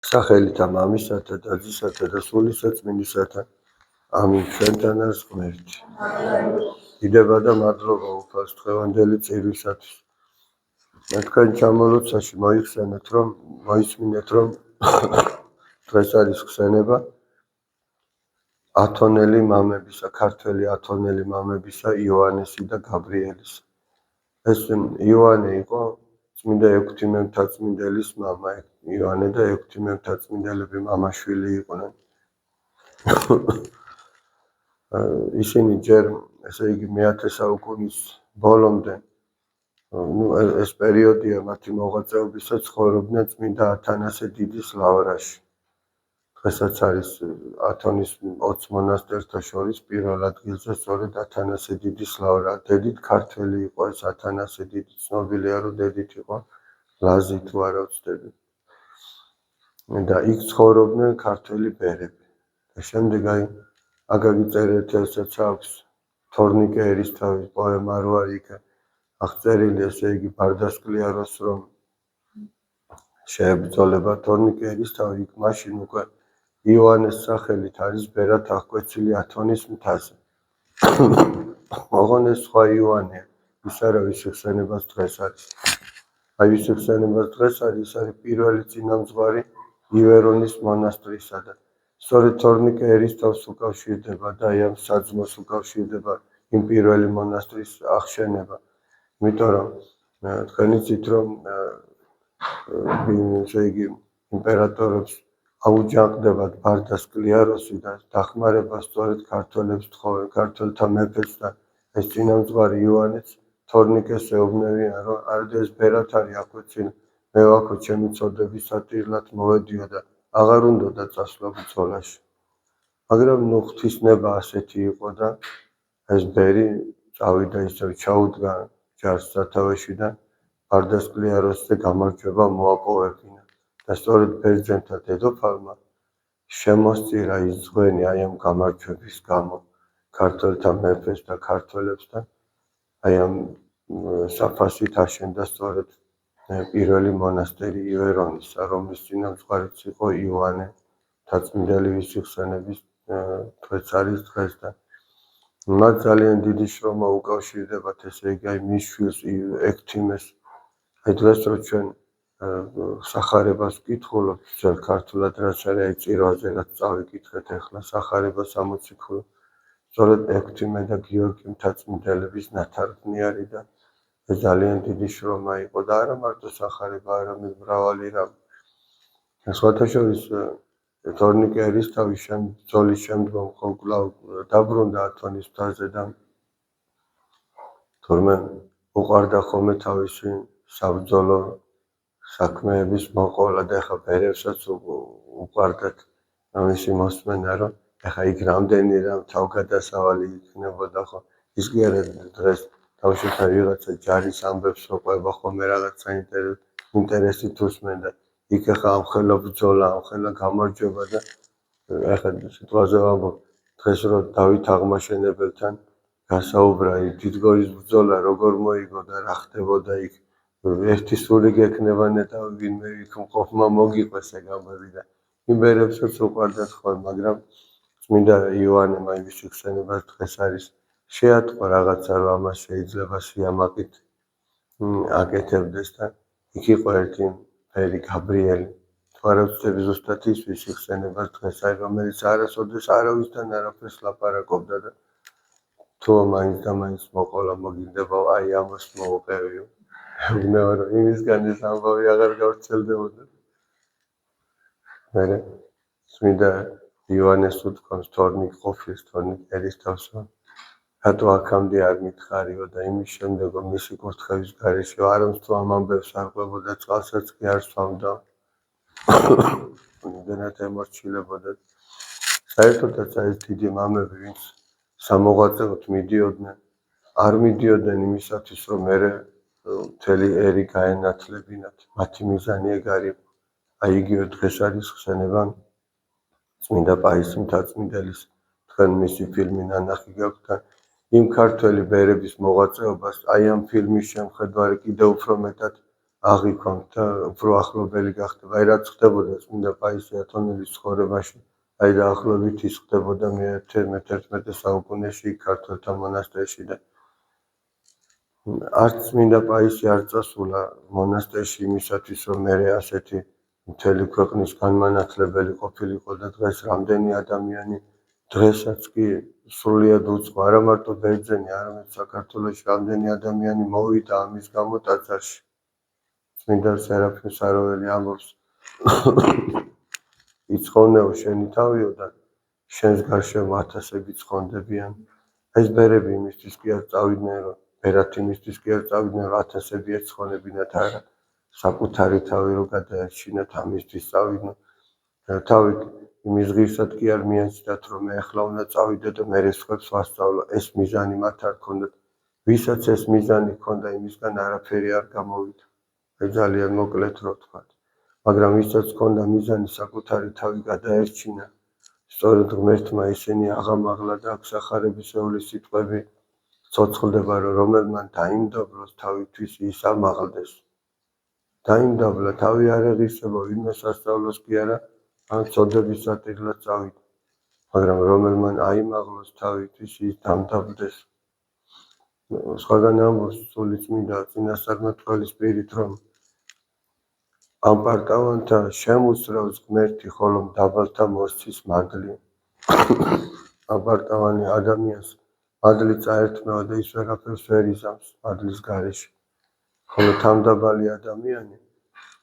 სახელითა მამისათა და ძისათა და სულისაწმინდისათა. ამინ. ჩვენთან არის ღმერთი. დიდება და მადლობა უფალს დღევანდელი წირვისათვის. თქვენ ჩამოლოცვაში მოისმინეთ, რომ დღეს არის ხსენება ათონელი მამებისა, ქართველი ათონელი მამებისა, იოანესი და გაბრიელის. ეს იოანე იყო წმინდა ექვთიმე მთაწმინდელის მამა. იოანე და ექვთიმე მთაწმინდელები მამაშვილი იყვნენ. ისინი ჯერ, ესე იგი, მე-10 საუკუნის ბოლომდე, ეს პერიოდია მათი მოღვაწეობისა, ცხოვრობდნენ წმინდა ათანასე დიდის ლავრაში. დღესაც არის ათონის 20 მონასტერთა შორის პირველ ადგილზე სწორედ ათანასე დიდის ლავრა. დედით ქართველი იყო ეს ათანასე დიდი, ცნობილია, რომ დედით იყო ლაზი თუ არა ვცდები. და იქ ცხოვრობდნენ ქართველი ბერები. და შემდეგ აგაგი წერეთი ესაც აქვს თორნიკე ერისთავის პოემა რო არის იქ აღწერილი, ესე იგი, ბარდასკლიაროს რომ შეებრძოლება თორნიკე ერისთავი, იქ მაშინ უკვე იოანეს სახელით არის ბერად აღკვეცილი ათონის მთაზე. ოღონ ეს სხვა იოანეა, ის არა ვის ხსენებას დღეს არის. ვის ხსენებას დღეს არის, ის არის პირველი წინამძღვარი ივერონის მონასტრისა და სწორედ თორნიკე ერისთავს უკავშირდება და ამ საძმოს უკავშირდება იმ პირველი მონასტრის აღშენება. იმიტომ რომ თქვენ იცით, რომ ესე იგი იმპერატორებს აუჯანყდებათ ბარდასკლიაროსი და დახმარება სწორედ ქართველებს თხოვენ, ქართველთა მეფეს და ეს წინამძღვარი იოანეც თორნიკეს ეუბნებიან, რომ არდა ეს ბერად არის აკვეცილი, მე ვაქო ჩემი წოდების სატირლად მოვედიო და აღარ უნდა წასვლა ბრძოლაში. მაგრამ ღვთისნება ასეთი იყო და ეს ბერი წავიდა ისევ ჩაუდგა ჯარს სათავეში და ბარდასკლიაროსზე გამარჯვება მოაპოვებინა. და სწორედ ბერძენთა დედოფალმა შემოსწირა ის ძღვენი აი ამ გამარჯვების გამო ქართველთა მეფეს და ქართველებს და აი ამ საფასით აშენდა სწორედ პირველი მონასტერი ივერონისა, რომლის წინამძღვარიც იყო იოანე მთაწმინდელი, ვისი ხსენების დღეც არის დღეს და მათ ძალიან დიდი შრომა უკავშირდებათ, ესე იგი, აი მის შვილს ექვთიმეს. აი დღეს რო ჩვენ სახარებას ვკითხულობთ, ძველ ქართულად რაც არის, აი წირვაზე რაც წავიკითხეთ ახლა სახარებას ამოციქულო, სწორედ ექვთიმე და გიორგი მთაწმინდელების ნათარგმნი და ეს ძალიან დიდი შრომა იყო და არა მარტო სახარება, არამედ მრავალი რამ. სხვათა შორის თორნიკე ერისთავის ბრძოლის შემდგომ კვლავ დაბრუნდა ათონის მთაზე და თორმე უყვარდა ხოლმე თავისი საბრძოლო საქმეების მოყოლა და ეხა ბერებსაც უყვარდათ ამისი მოსმენა, რომ ეხა იქ რამდენი რამ თავგადასავალი იქნებოდა ხო. ის კი არა დღეს თავშეთა ვიღაცა ჯარის ამბებს რო ყვება ხოლმე რაღაცა ინტერესით უსმენ და იქ ეხა ამხელა ბრძოლა, ამხელა გამარჯვება და ეხა სიტყვაზე ვამბობ, დღეს რო დავით აღმაშენებელთან გასაუბრა დიდგორის ბრძოლა როგორ მოიგო და რა ხდებოდა იქ, ერთი სული გექნებანა და ვინმე იქ მყოფმა მოგიყვეს ეგ ამბები და იმ ბერებსაც უყვარდათ ხოლმე, მაგრამ წმინდა იოანემ იმის ხსენებას დღეს არის შეატყო რაღაცა, რომ ამას შეიძლება სიამაყით აკეთებდეს და იქ იყო ერთი ბერი გაბრიელი. თუ არა ვცდები ზუსტად ის ვისი ხსენებას დღეს არის, რომელიც არასოდეს არავისთან არაფერს ლაპარაკობდა და თუ მაინც და მაინც მოყოლა მოგინდება, აი ამას მოუყევიო. ეუბნება, რომ იმისგან ეს ამბავი აღარ გავრცელდებოდა. მერე წმინდა იოანეს უთქვამს თორნიკ ყოფილს, თორნიკ ერისთავს, რატო აქამდე არ მითხარიო და იმის შემდეგ მისი კურთხევის გარეშე არამც თუ ამ ამბებს არ ყვებოდა, წყალსაც კი არ სვამდა. იმდენად ემორჩილებოდა. საერთოდაც ეს დიდი მამები, ვინც სამოღვაწეოდ მიდიოდნენ, არ მიდიოდნენ იმისათვის, რომ მერე მთელი ერი გაენათლებინათ. მათი მიზანი ეგ არის. აი იგივე დღეს არის ხსენება წმინდა პაისი მთაწმინდელის, თქვენ მისი ფილმი ნანახი გაქვთ და იმ ქართველი ბერების მოღვაწეობას აი ამ ფილმის შემხედვარი კიდევ უფრო მეტად აღიქვამთ და უფრო ახლობელი გახდება. აი რაც ხდებოდა წმინდა პაისი ათონელის ცხოვრებაში, აი დაახლოებით ის ხდებოდა მე-11 საუკუნეში ქართველთა მონასტერში და არც წმინდა პაისი არ წასულა მონასტერში იმისათვის, რომ მე ასეთი მთელი ქვეყნის განმანათლებელი ყოფილიყო და დღეს რამდენი ადამიანი დღესაც კი სრულიად უცხო, არა მარტო ბერძენი, არამედ საქართველოში რამდენი ადამიანი მოვიდა ამის გამო ტაძარში. წმინდა სერაფიმ სარაველი ამბობს, იცხოვნეო შენი თავიო და შენს გარშემო ათასები ცხონდებიან. ეს ბერები იმისთვის კი არ წავიდნენ, რომ ბერად იმისთვის კი არ წავიდნენ, რომ ათასები ეცხონებინათ, არა საკუთარი თავი რო გადაერჩინათ ამისთვის წავიდნენ. თავი იმის ღირსად კი არ მიაჩნდათ, რომ მე ახლა უნდა წავიდე და მე სხვებს ვასწავლო. ეს მიზანი მათ არ ქონდათ. ვისაც ეს მიზანი ქონდა, იმისგან არაფერი არ გამოვიდა. ძალიან მოკლედ რო ვთქვა. მაგრამ ვისაც ქონდა მიზანი საკუთარი თავი გადაერჩინა, სწორედ ღმერთმა ისინი აღამაღლა და აღსახარებისეული სიტყვები ცოცხლდება, რომ რომელმან დაიმდაბლოს თავისთვის ის ამაღლდეს. დაიმდაბლა თავი არ ეღირსება, ვინმე სასწავლოს კი არა, ან წოდების სატირლად წავიდა. მაგრამ რომელმან აიმაღლოს თავისთვის ის დამდაბლდეს. სხვაგან ამბობს სული წმინდა წინასწარმეტყველი სპირით, რომ ამ პარტავანთა შემუსრავს ღმერთი, ხოლო მდაბალთა მოსცის მადლი. ამ პარტავანი ადამიანს მადლი წაერთმევა და ის ვერაფერს ვერ იზამს მადლის გარეშე. ხოლო თავმდაბალი ადამიანი,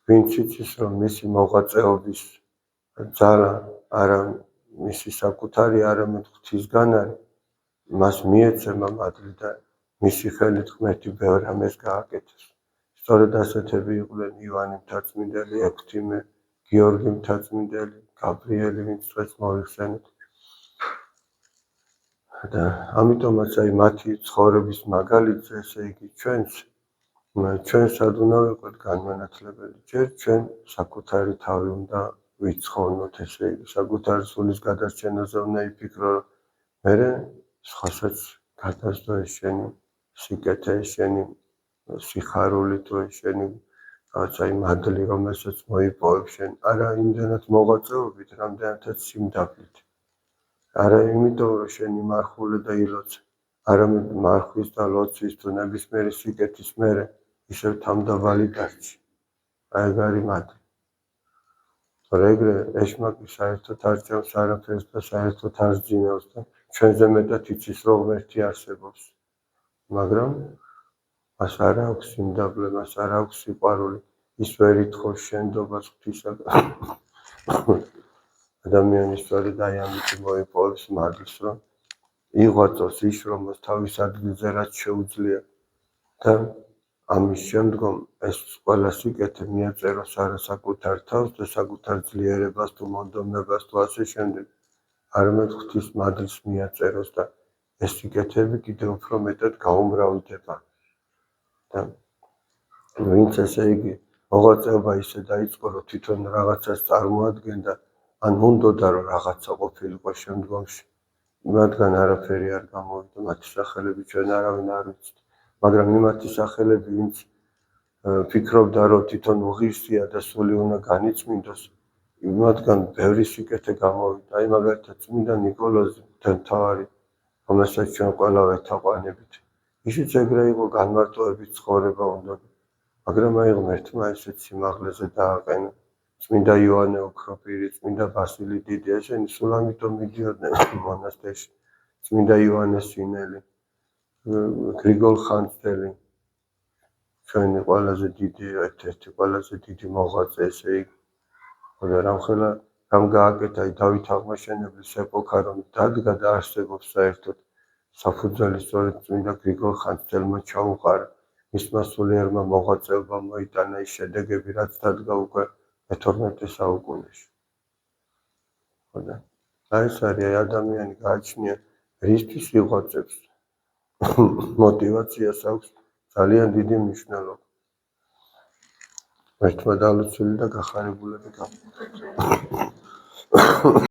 ვინც იცის, რომ მისი მოღვაწეობის ძალა არა მისი საკუთარი, არამედ ღვთისგან არის, მას მიეცემა მადლი და მისი ხელით ღმერთი ბევრ რამეს გააკეთებს. სწორედ ასეთები იყვნენ ივანე მთაწმინდელი, ექვთიმე, გიორგი მთაწმინდელი, გაბრიელი, ვინც დღეს მოიხსენეთ. და ამიტომაც აი მათი ცხოვრების მაგალითზე, ესე იგი ჩვენ სად უნდა ვიყოთ განმანათლებელი? ჯერ ჩვენ საკუთარი თავი უნდა ვიცხოვნოთ, ესე იგი საკუთარი სულის გადარჩენაზე უნდა იფიქრო, რომ მერე სხვასაც გადასდო ეს შენი სიკეთე, შენი სიხარული თუ შენი რაღაცა მადლი, რომელსაც მოიპოვებ შენ, არა იმდენად მოღვაწეობით, რამდენადაც სიმდაბლით. არა იმიტომ, რომ შენი მარხულე და ილოცე, არამედ მარხვის და ლოცვის თუ ნებისმიერი სიკეთის მერე ისევ თავმდაბალი დარჩი. აი ეგ არის მადლი. თორე ეგრე ეშმაკი საერთოდ არ ჭამს არაფერს და საერთოდ არ ძინავს და ჩვენზე მეტად იცის, რომ ღმერთი არსებობს. მაგრამ მას არ აქვს სიმდაბლე, მას არ აქვს სიყვარული, ის ვერ ითხოვს შენდობას ღვთისაგან. ადამიანის სწორედ აი ამით მოიპოვებს მადლს, რომ იღვაწოს, იშრომოს თავის ადგილზე, რაც შეუძლია და ამის შემდგომ ეს ყველა სიკეთე მიაწეროს არა საკუთარ თავს და საკუთარ ძლიერებას თუ მონდომებას თუ ასე შემდეგ, არამედ ღვთის მადლს მიაწეროს და ეს სიკეთეები კიდევ უფრო მეტად გაუმრავლდება. და ვინც ესე იგი მოღვაწეობა ისე დაიწყო, რომ თვითონ რაღაცას წარმოადგენდა, ან უნდოდა რომ რაღაცა ყოფილიყო შემდგომში, მათგან არაფერი არ გამოვიდა, მათი სახელები ჩვენ არავინ არ ვიცით. მაგრამ იმათი სახელები, ვინც ფიქრობდა, რომ თვითონ უღირსია და სული უნდა განიწმინდოს, მათგან ბევრი სიკეთე გამოვიდა. აი მაგალითად წმინდა ნიკოლოზი მღვდელმთავარი, რომელსაც ჩვენ ყველა ვეთაყვანებით. ისიც ეგრე იყო, განმარტოებით ცხოვრება უნდოდა. მაგრამ აი ღმერთმა ესეც სიმაღლეზე დააყენა. წმინდა იოანე ოქროპირი, წმინდა ბასილი დიდი, ესენი სულ ამიტომ მიდიოდნენ მონასტერში. წმინდა იოანე სინელი, გრიგოლ ხანძთელი, ჩვენი ყველაზე დიდი, ერთ-ერთი ყველაზე დიდი მოღვაწე, ესე იგი. და რამხელა რამ გააკეთა დავით აღმაშენებლის ეპოქა, რომ დადგა და არსებობს საერთოდ საფუძველი სწორედ წმინდა გრიგოლ ხანძთელმა ჩაუყარა. მისმა სულიერმა მოღვაწეობამ მოიტანა ის შედეგები, რაც დადგა უკვე მე-12 საუკუნეში. აი ეს არის ადამიანი გააჩნია რისთვის იღვაწებს. მოტივაციას აქვს ძალიან დიდი მნიშვნელობა. ერთმა დალოცული და გახარებულები გავხდეთ.